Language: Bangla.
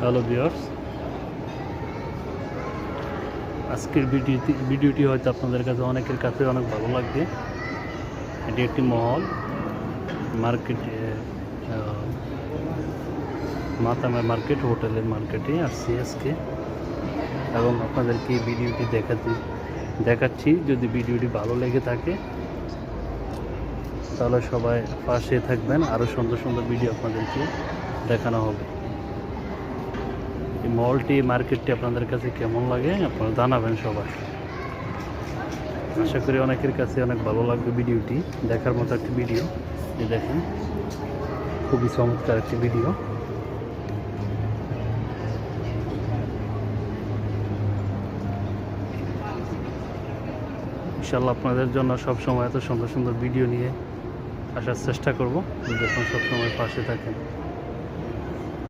হ্যালো ভিউয়ার্স, আজকের ভিডিওটি হয়তো আপনাদের কাছে অনেকের কাছে অনেক ভালো লাগবে। এটি একটি মহল মার্কেটে, মাতামের মার্কেট, হোটেলের মার্কেটে আসছি আজকে, এবং আপনাদেরকে এই ভিডিওটি দেখাচ্ছি। যদি ভিডিওটি ভালো লেগে থাকে তাহলে সবাই পাশে থাকবেন, আরও সুন্দর সুন্দর ভিডিও আপনাদেরকে দেখানো হবে। এই মলটি, মার্কেটটি আপনাদের কাছে কেমন লাগে আপনারা জানাবেন সবাই। আশা করি অনেকের কাছে অনেক ভালো লাগবে ভিডিওটি, দেখার মতো একটি ভিডিও। এই দেখেন, খুবই চমৎকার একটি ভিডিও। ইনশাআল্লাহ আপনাদের জন্য সবসময় এত সুন্দর সুন্দর ভিডিও নিয়ে আসার চেষ্টা করব, যখন সবসময় পাশে থাকেন।